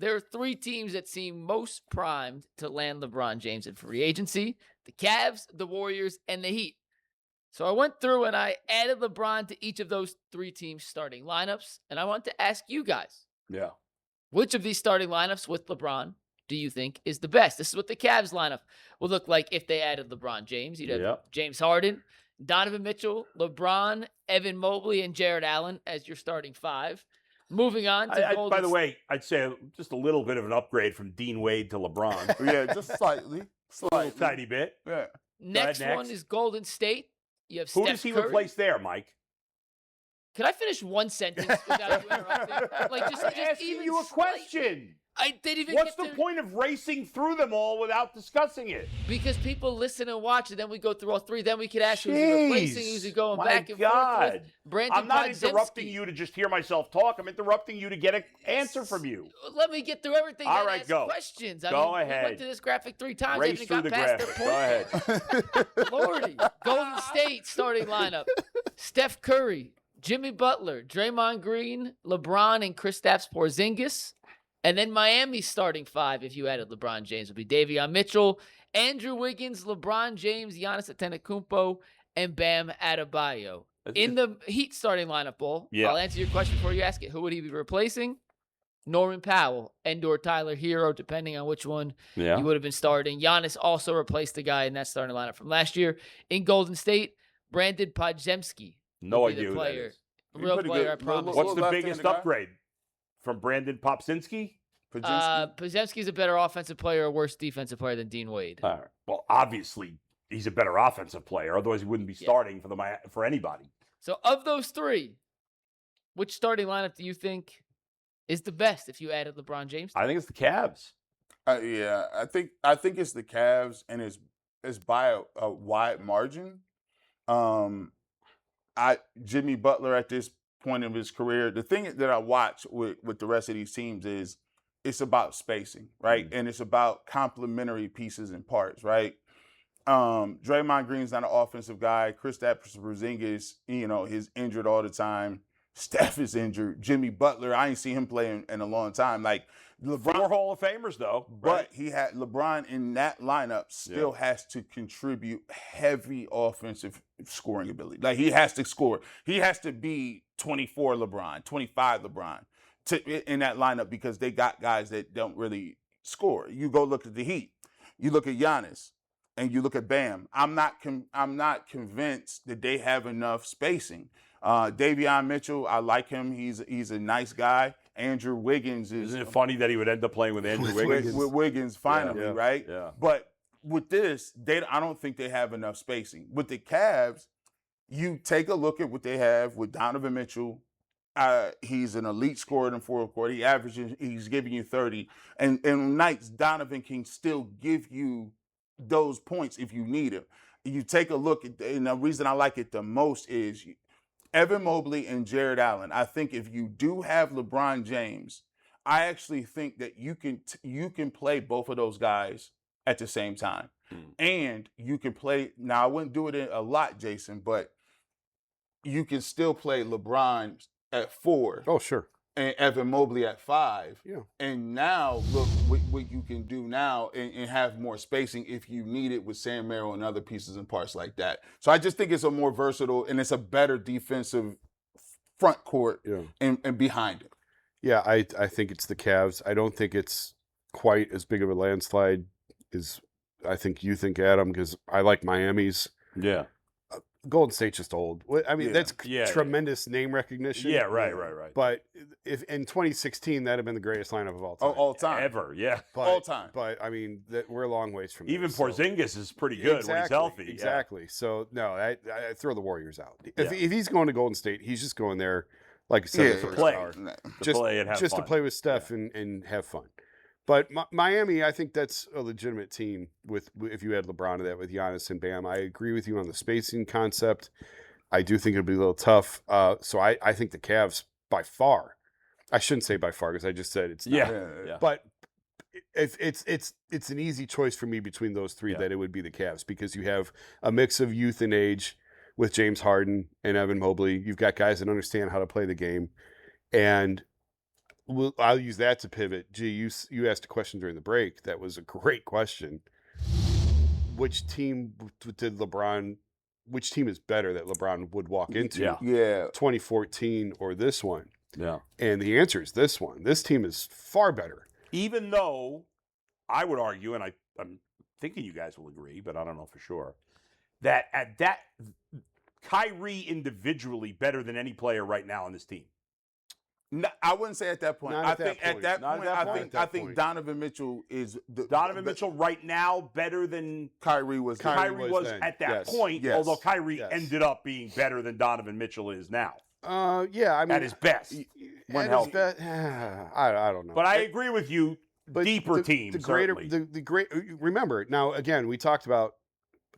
there are three teams that seem most primed to land LeBron James in free agency: the Cavs, the Warriors, and the Heat. So I went through and I added LeBron to each of those three teams' starting lineups, and I want to ask you guys, which of these starting lineups with LeBron do you think is the best? This is what the Cavs lineup will look like if they added LeBron James. You'd have James Harden, Donovan Mitchell, LeBron, Evan Mobley, and Jarrett Allen as your starting five. Moving on to Golden by the way, I'd say just a little bit of an upgrade from Dean Wade to LeBron. Yeah, just slightly. A little tiny bit. Yeah. Next one is Golden State. You have Who Steph does he Curry. replace there, Mike? Could I finish one sentence without you interrupting? Like, just asking even you a question. I didn't even What's get the point of racing through them all without discussing it? Because people listen and watch, and then we go through all three. Then we could ask who's he replacing, who's he going back and forth with. Brandon I'm not Podziemski. interrupting you to just hear myself talk. I'm interrupting you to get an answer from you. Let me get through everything. All and right, ask go. Questions. Go We ahead. went to this graphic 3 times. Race I through got the past graphic. their point. Go ahead. Lordy. Golden State starting lineup. Steph Curry, Jimmy Butler, Draymond Green, LeBron, and Kristaps Porzingis. And then Miami's starting five, if you added LeBron James, would be Davion Mitchell, Andrew Wiggins, LeBron James, Giannis Antetokounmpo, and Bam Adebayo. In the Heat starting lineup, Bull, I'll answer your question before you ask it. Who would he be replacing? Norman Powell and/or Tyler Hero, depending on which one you would have been starting. Giannis also replaced the guy in that starting lineup from last year. In Golden State, Brandon Podziemski. No idea who that is. Real player, I promise. What's the biggest upgrade? From Brandon Popsinski? Podziemski's a better offensive player or worse defensive player than Dean Wade. All right. Well, obviously, he's a better offensive player. Otherwise, he wouldn't be starting for anybody. So, of those three, which starting lineup do you think is the best if you added LeBron James? I think it's the Cavs. Yeah, I think it's the Cavs, and it's by a wide margin. Jimmy Butler at this point of his career, the thing that I watch with the rest of these teams is it's about spacing, right? And it's about complementary pieces and parts, right? Draymond Green's not an offensive guy. Kristaps Porzingis, he's injured all the time. Steph is injured. Jimmy Butler, I ain't seen him play in a long time. Like LeBron, 4 Hall of Famers though, but he had LeBron in that lineup still has to contribute heavy offensive scoring ability. Like he has to score. He has to be 24 LeBron, 25 LeBron in that lineup because they got guys that don't really score. You go look at the Heat. You look at Giannis. And you look at Bam. I'm not convinced that they have enough spacing. Davion Mitchell, I like him. He's a nice guy. Andrew Wiggins is. Isn't it funny that he would end up playing with Andrew Wiggins? With Wiggins, finally, right? Yeah. But with this, I don't think they have enough spacing. With the Cavs, you take a look at what they have with Donovan Mitchell. He's an elite scorer in the fourth quarter. He's giving you 30. And nights, Donovan can still give you those points if you need him. You take a look at, and the reason I like it the most is Evan Mobley and Jarrett Allen. I think if you do have LeBron James, I actually think that you can play both of those guys at the same time. And you can play, now I wouldn't do it a lot, Jason, but you can still play LeBron at 4. Oh, sure. And Evan Mobley at 5. Yeah. And now look what you can do now and have more spacing if you need it with Sam Merrill and other pieces and parts like that. So I just think it's a more versatile and it's a better defensive front court and behind it. Yeah, I think it's the Cavs. I don't think it's quite as big of a landslide as I think you think, Adam, because I like Miami's. Yeah. Golden State's just old. I mean, that's tremendous name recognition. Yeah, right. But if in 2016, that'd have been the greatest lineup of all time. All time. Ever, yeah. All time. But, I mean, we're a long ways from Even this, Porzingis is pretty good when he's healthy. Exactly. So, no, I throw the Warriors out. If he's going to Golden State, he's just going there, like I said, to play. Just play and have just fun. to play with Steph and have fun. But Miami, I think that's a legitimate team if you add LeBron to that with Giannis and Bam. I agree with you on the spacing concept. I do think it'll be a little tough. So I think the Cavs by far. I shouldn't say by far because I just said it's not. Yeah. But it's an easy choice for me between those three that it would be the Cavs because you have a mix of youth and age with James Harden and Evan Mobley. You've got guys that understand how to play the game, and I'll use that to pivot. Gee, you asked a question during the break. That was a great question. Which team which team is better that LeBron would walk into? Yeah. 2014 or this one? Yeah. And the answer is this one. This team is far better. Even though I would argue, and I'm thinking you guys will agree, but I don't know for sure, that at that Kyrie individually better than any player right now on this team. No, I wouldn't say at that point. Not I at that think point. at that Not point, at that I point. think At that I think point. Donovan Mitchell is Donovan Mitchell right now better than Kyrie was. Kyrie was then. at that Yes. point, Yes. although Kyrie Yes. ended up being better than Donovan Mitchell is now Yeah, I mean, at his best. When at healthy. his best, I don't know. But I agree with you. But Deeper the, teams, the greater, certainly. the great. Remember now. Again, we talked about.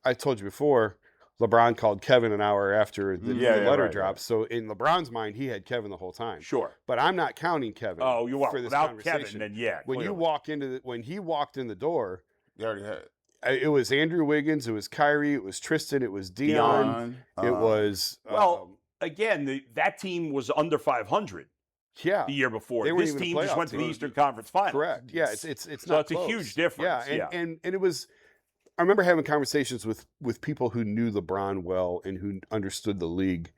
I told you before. LeBron called Kevin an hour after the letter dropped. So in LeBron's mind, he had Kevin the whole time. Sure. But I'm not counting Kevin. Oh, you are. for this Without conversation. Kevin, then yeah. When you clearly. walk when he walked in the door, You already had it was Andrew Wiggins, it was Kyrie, it was Tristan, it was Dion, it was Well, again, that team was under 500 yeah, the year before. They weren't This even a team just playoff went to the team. Eastern Conference Finals. correct. Yeah, it's So not it's a close. huge difference. Yeah, and it was. I remember having conversations with people who knew LeBron well and who understood the league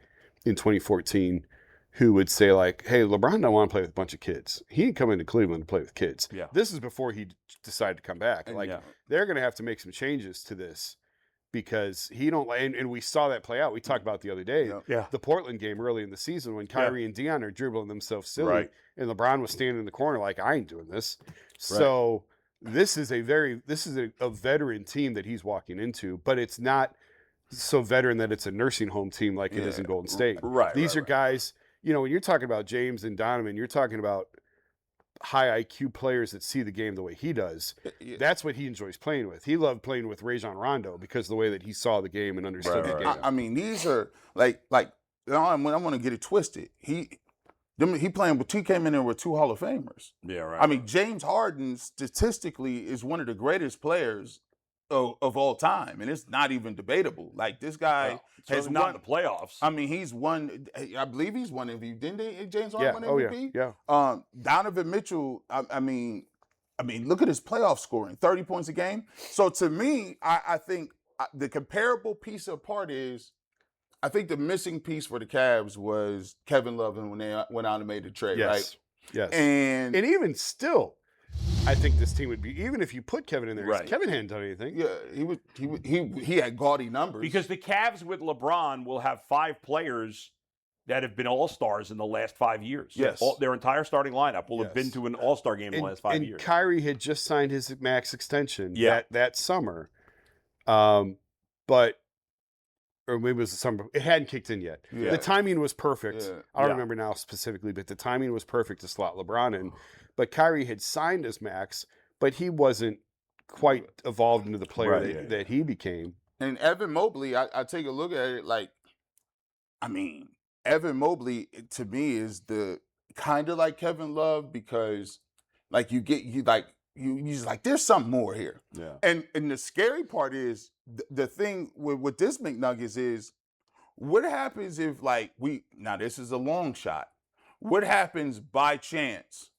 in 2014, who would say like, "Hey, LeBron don't want to play with a bunch of kids. He ain't coming to Cleveland to play with kids." Yeah. This is before he decided to come back. Like yeah. they're going to have to make some changes to this because he don't. And we saw that play out. We talked about it the other day. Yeah. The Portland game early in the season when Kyrie and Dion are dribbling themselves silly, Right. and LeBron was standing in the corner like, "I ain't doing this." So. This is a veteran team that he's walking into, but it's not so veteran that it's a nursing home team like it is in Golden State. Right. These are guys, when you're talking about James and Donovan, you're talking about high IQ players that see the game the way he does. That's what he enjoys playing with. He loved playing with Rajon Rondo because of the way that he saw the game and understood the game. I mean, these are like I want to get it twisted. He came in there with 2 Hall of Famers. Yeah, right. I mean, James Harden statistically is one of the greatest players of all time, and it's not even debatable. Like this guy has not won in the playoffs. I mean, he's won. I believe he's won MVP. Didn't James Harden win MVP? Yeah. Donovan Mitchell. I mean, look at his playoff scoring: 30 points a game. So to me, I think the comparable piece apart is. I think the missing piece for the Cavs was Kevin Love when they went out and made the trade, right? Yes. And even still, I think this team would be even if you put Kevin in there. Right. Kevin hadn't done anything. yeah, he had gaudy numbers Because the Cavs with LeBron will have 5 players that have been all-stars in the last 5 years. Yes. Their entire starting lineup will have been to an all-star game in the last 5 years. And Kyrie had just signed his max extension that summer. But or maybe it was the summer. It hadn't kicked in yet. Yeah. The timing was perfect. Yeah. I don't remember now specifically, but the timing was perfect to slot LeBron in. But Kyrie had signed his max, but he wasn't quite evolved into the player that he became. And Evan Mobley, I take a look at it like, I mean, Evan Mobley to me is the kind of like Kevin Love because like you just like there's something more here. Yeah. And the scary part is the thing with this McNuggets is what happens if like now this is a long shot. What happens by chance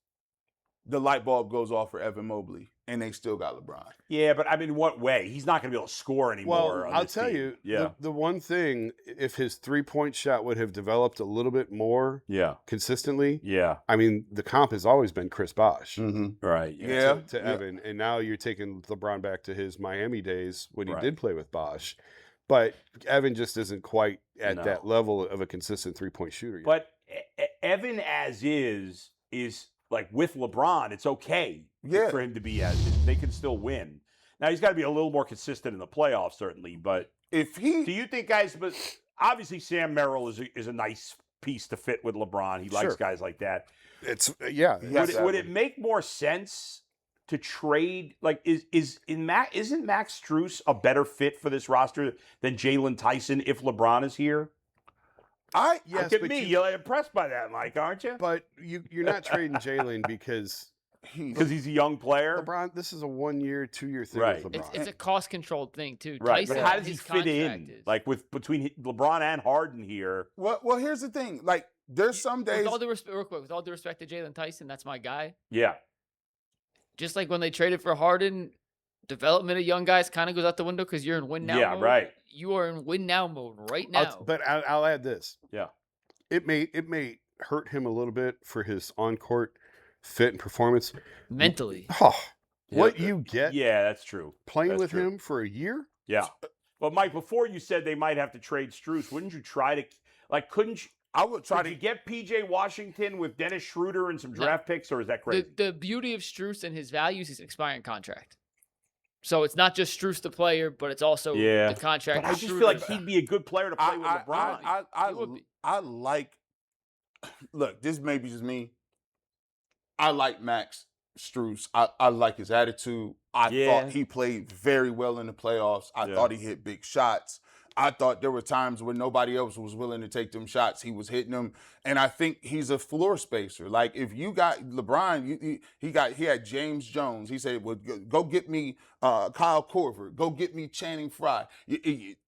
the light bulb goes off for Evan Mobley and they still got LeBron? Yeah, but I mean, what way? He's not going to be able to score anymore. Well, on I'll this tell team. you, the one thing, if his 3-point shot would have developed a little bit more consistently, I mean, the comp has always been Chris Bosh. Mm-hmm. Right. To Evan. And now you're taking LeBron back to his Miami days when he did play with Bosh. But Evan just isn't quite at that level of a consistent 3-point shooter yet. But Evan as is like with LeBron, it's okay for him to be as is. They can still win. Now, he's got to be a little more consistent in the playoffs, certainly. But do you think, guys, but obviously Sam Merrill is a nice piece to fit with LeBron. He likes guys like that. Would it make more sense to trade? Like, isn't Max Strus a better fit for this roster than Jalen Tyson if LeBron is here? Yes, Look at me. You're impressed by that, Mike, aren't you? But you're not trading Jalen because he's a young player. LeBron, this is a 1-year, 2-year thing with LeBron. It's a cost-controlled thing, too. Right. Tyson, but how does he his fit in? is. Like between LeBron and Harden here. Well, here's the thing. Like there's some days. With all due respect, real quick, with all due respect to Jalen Tyson, that's my guy. Yeah. Just like when they traded for Harden, development of young guys kind of goes out the window because you're in win now mode. Yeah, right. You are in win now mode right now. But I'll add this. Yeah. It may hurt him a little bit for his on-court fit and performance. Mentally. Oh, what you get Yeah, that's true. playing That's with true. him for a year? Yeah. But Mike, before you said they might have to trade Strus, wouldn't you try to couldn't you I would try could to you get PJ Washington with Dennis Schroeder and some draft picks, or is that crazy? The beauty of Strus and his values is an expiring contract. So it's not just Strus the player, but it's also the contract. But I just feel like he'd be a good player to play with LeBron. I like. Look, this may be just me. I like Max Strus. I like his attitude. I thought he played very well in the playoffs. I thought he hit big shots. I thought there were times when nobody else was willing to take them shots. He was hitting them. And I think he's a floor spacer. Like, if you got LeBron, he had James Jones. He said, well, go get me Kyle Korver. Go get me Channing Frye.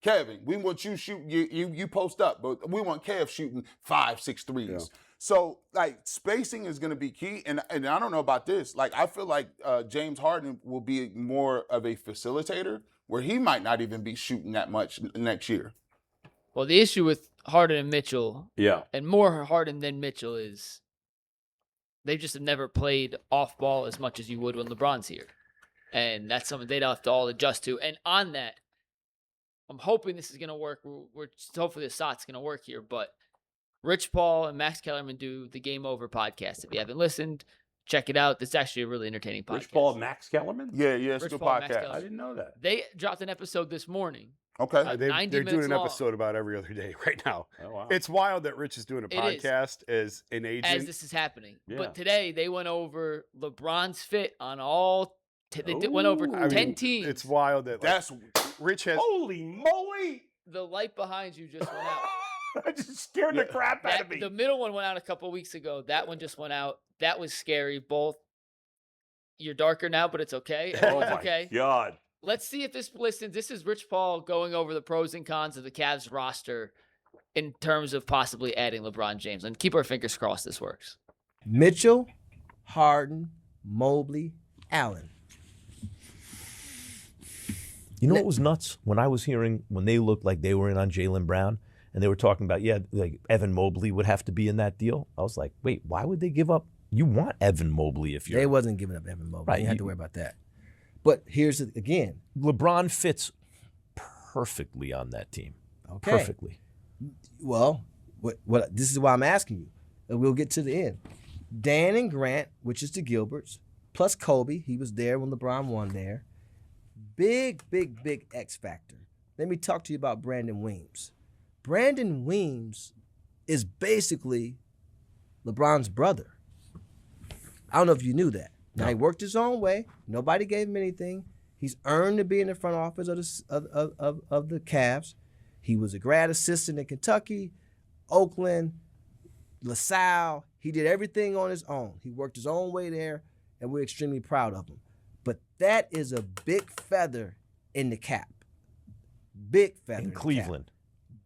Kevin, we want you shooting. You post up, but we want Kev shooting 5-6 threes. Yeah. So, like, spacing is going to be key. And I don't know about this. Like, I feel like James Harden will be more of a facilitator, where he might not even be shooting that much next year. Well, the issue with Harden and Mitchell, and more Harden than Mitchell, is they just have never played off ball as much as you would when LeBron's here. And that's something they'd have to all adjust to. And on that, I'm hoping this is going to work. Hopefully the shot's going to work here. But Rich Paul and Max Kellerman do the Game Over podcast. If you haven't listened, check it out. It's actually a really entertaining podcast. Rich Paul and Max Kellerman? Yeah, it's a good podcast. I didn't know that. They dropped an episode this morning. Okay. They're doing an episode about every other day right now. Oh, wow. It's wild that Rich is doing a podcast as an agent. As this is happening. Yeah. But today they went over LeBron's fit on all they went over 10 teams. It's wild that Rich has... Holy moly! The light behind you just went out. That just scared the crap out of me. The middle one went out a couple weeks ago. That one just went out. That was scary. Both. You're darker now, but it's okay. Oh it's my okay. God. Let's see if this listens. This is Rich Paul going over the pros and cons of the Cavs roster in terms of possibly adding LeBron James. And keep our fingers crossed this works. Mitchell, Harden, Mobley, Allen. You know what was nuts? When I was hearing, when they looked like they were in on Jaylen Brown, and they were talking about, like Evan Mobley would have to be in that deal. I was like, wait, why would they give up? You want Evan Mobley if you're... They wasn't giving up Evan Mobley. Right, you had to worry about that. But here's it again. LeBron fits perfectly on that team. Okay. Perfectly. Well, what this is why I'm asking you. And we'll get to the end. Dan and Grant, which is the Gilberts, plus Kobe. He was there when LeBron won there. Big X factor. Let me talk to you about Brandon Weems. Brandon Weems is basically LeBron's brother. I don't know if you knew that. Now, he worked his own way. Nobody gave him anything. He's earned to be in the front office of the Cavs. He was a grad assistant in Kentucky, Oakland, LaSalle. He did everything on his own. He worked his own way there, and we're extremely proud of him. But that is a big feather in the cap. Big feather in Cleveland.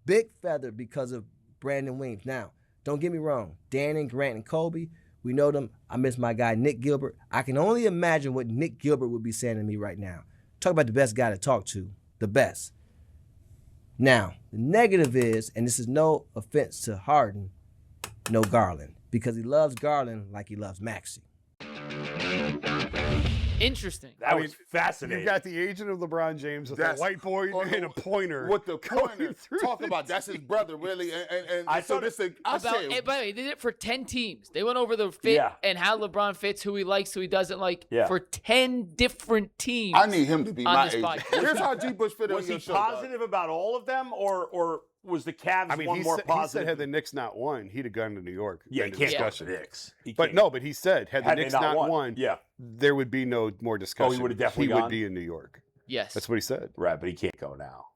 Big feather because of Brandon Weems. Now, don't get me wrong. Dan and Grant and Kobe, we know them. I miss my guy, Nick Gilbert. I can only imagine what Nick Gilbert would be saying to me right now. Talk about the best guy to talk to. The best. Now, the negative is, and this is no offense to Harden, no Garland. Because he loves Garland like he loves Maxey. Interesting. That was fascinating. You got the agent of LeBron James with a whiteboard and a pointer. What the pointer talk about? That's his brother, really. And I so this thing. By the way, they did it for 10 teams. They went over the fit and how LeBron fits, who he likes, who he doesn't like, for 10 different teams. I need him to be my agent. Podcast. Here's how G. Bush fit was on your he show. positive about all of them, or was the Cavs one more positive? He said had the Knicks not won, he'd have gone to New York. Yeah, he can't go to the Knicks. But he said had the Knicks not won, yeah, there would be no more discussion. Oh, he would have definitely gone? He would be in New York. Yes. That's what he said. Right, but he can't go now.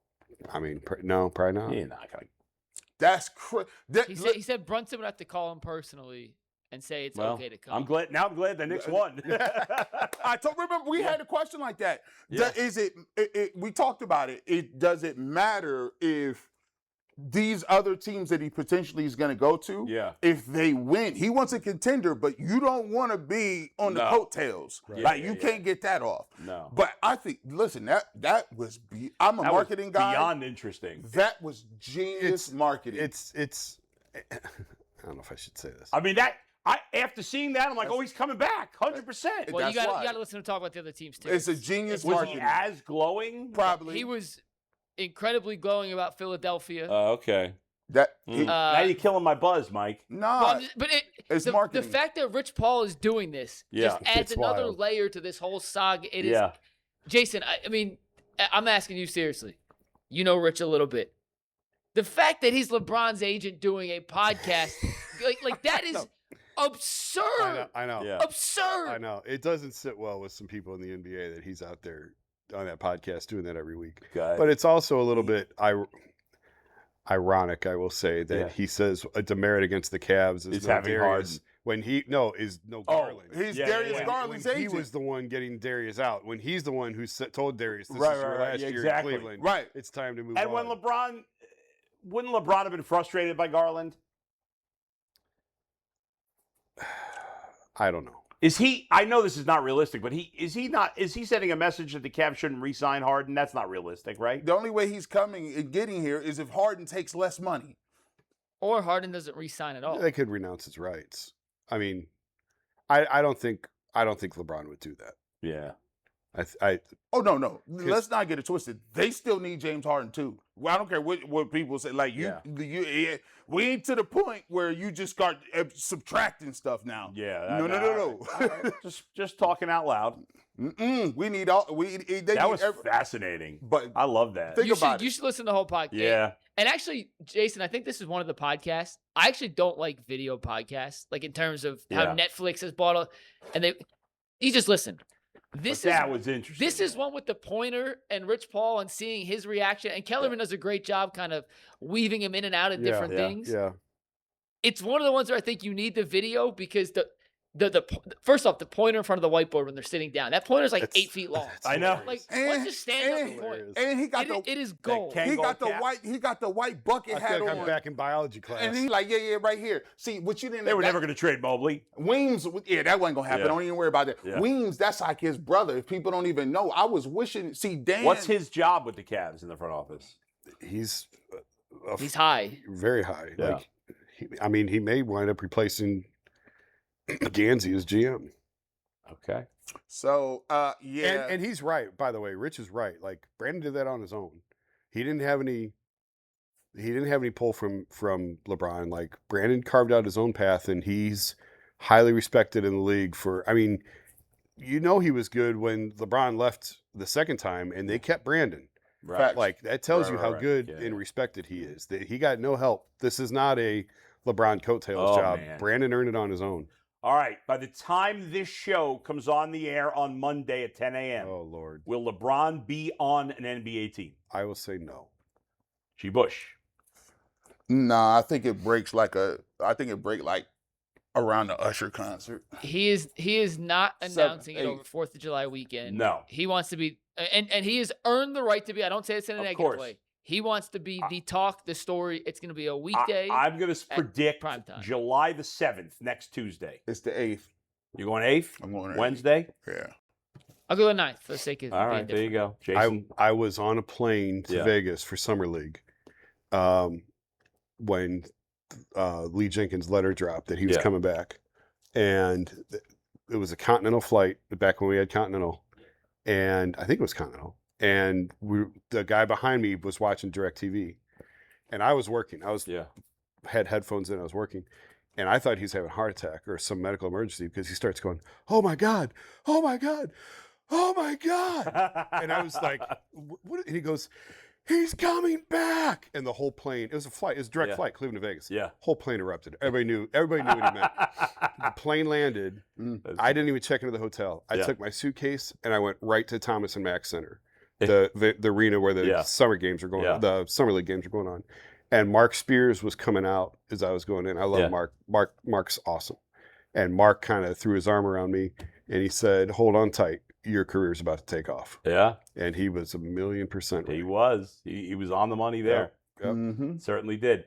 I mean, no, probably not. He's not going to. That's crazy. He said Brunson would have to call him personally and say it's okay to come. I'm glad the Knicks won. Remember, we had a question like that. Yeah. We talked about it. Does it matter if these other teams that he potentially is going to go to, if they win, he wants a contender, but you don't want to be on the coattails. Right. Like, you can't get that off. No. But I think, listen, that was, I'm a marketing guy. Beyond interesting. That was genius marketing. It's, I don't know if I should say this. I mean, after seeing that, I'm like, he's coming back, 100%. Well, you got to listen to talk about the other teams, too. It's a genius Was marketing. he as glowing? Probably. He was incredibly glowing about Philadelphia. Okay. Now you're killing my buzz, Mike. Nah, but it's the marketing. The fact that Rich Paul is doing this just adds another layer to this whole saga. It is. Jason, I mean, I'm asking you seriously. You know Rich a little bit. The fact that he's LeBron's agent doing a podcast, like that is absurd. I know. Yeah. Absurd. I know. It doesn't sit well with some people in the NBA that he's out there on that podcast doing that every week. But it's also a little bit ironic, I will say, that he says a demerit against the Cavs is having Darius when Garland. He's Darius Garland's agent. He was the one getting Darius out when he's the one who told Darius this is your last year in Cleveland. Right. It's time to move on. And wouldn't LeBron have been frustrated by Garland? I don't know. Is he? I know this is not realistic, but is he sending a message that the Cavs shouldn't re-sign Harden? That's not realistic, right? The only way he's coming and getting here is if Harden takes less money. Or Harden doesn't re-sign at all. They could renounce his rights. I mean, I don't think LeBron would do that. Yeah. Oh no! Let's not get it twisted. They still need James Harden too. Well, I don't care what people say. Like we ain't to the point where you just start subtracting stuff now. Yeah. No. just talking out loud. We need all. That was fascinating. But I love that. You should listen to the whole podcast. Yeah. And actually, Jason, I think this is one of the podcasts. I actually don't like video podcasts, like in terms of how Netflix has bought you just listen. That was interesting. This is one with the pointer and Rich Paul and seeing his reaction. And Kellerman does a great job kind of weaving him in and out of different things. Yeah. It's one of the ones where I think you need the video because the first off, the pointer in front of the whiteboard when they're sitting down. That pointer's like 8 feet long. I know. Like, let's just stand up and point. And he got it is gold. He got the white bucket hat on. I'm back in biology class. And he's like, right here. See, what you didn't. They were never going to trade Mobley. Weems, that wasn't going to happen. Yeah. Don't even worry about that. Yeah. Weems, that's like his brother. If people don't even know, I was wishing. See, Dan. What's his job with the Cavs in the front office? He's high, very high. Yeah. Like, he may wind up replacing Gansey as GM. Okay. So, yeah. And he's right, by the way. Rich is right. Like, Brandon did that on his own. He didn't have any pull from LeBron. Like, Brandon carved out his own path, and he's highly respected in the league for, he was good when LeBron left the second time, and they kept Brandon. Right. Like, that tells you how good and respected he is. That he got no help. This is not a LeBron coattails job. Man. Brandon earned it on his own. All right. By the time this show comes on the air on Monday at 10 a.m., oh Lord, will LeBron be on an NBA team? I will say no. G. Bush. Nah, I think it breaks like around the Usher concert. He is not announcing it over 4th of July weekend. No. He wants to be, and he has earned the right to be. I don't say this in a negative way. He wants to be the talk, the story. It's going to be a weekday. I'm going to predict primetime. July the 7th, next Tuesday. It's the 8th. You're going 8th? I'm going 8th. Wednesday? Yeah. I'll go the 9th for the sake of all right, there you go. Jason? I was on a plane to Vegas for Summer League when Lee Jenkins' letter dropped that he was coming back. And it was a Continental flight back when we had Continental. And I think it was Continental. And the guy behind me was watching DirecTV, and I was working. I had headphones in. I was working, and I thought he was having a heart attack or some medical emergency because he starts going, "Oh my God, oh my God, oh my God!" And I was like, "What?" And he goes, "He's coming back!" And the whole plane—it was a flight. It was a direct flight, Cleveland to Vegas. Yeah, whole plane erupted. Everybody knew what he meant. The plane landed. I didn't even check into the hotel. I took my suitcase and I went right to Thomas and Mack Center. The arena where the summer games are going on, the summer league games are going on. And Mark Spears was coming out as I was going in. I love Mark. Mark's awesome. And Mark kind of threw his arm around me and he said, "Hold on tight. Your career's about to take off." Yeah. And he was 1,000,000% right. He was. He was on the money there. Yep. Mhm. Certainly did.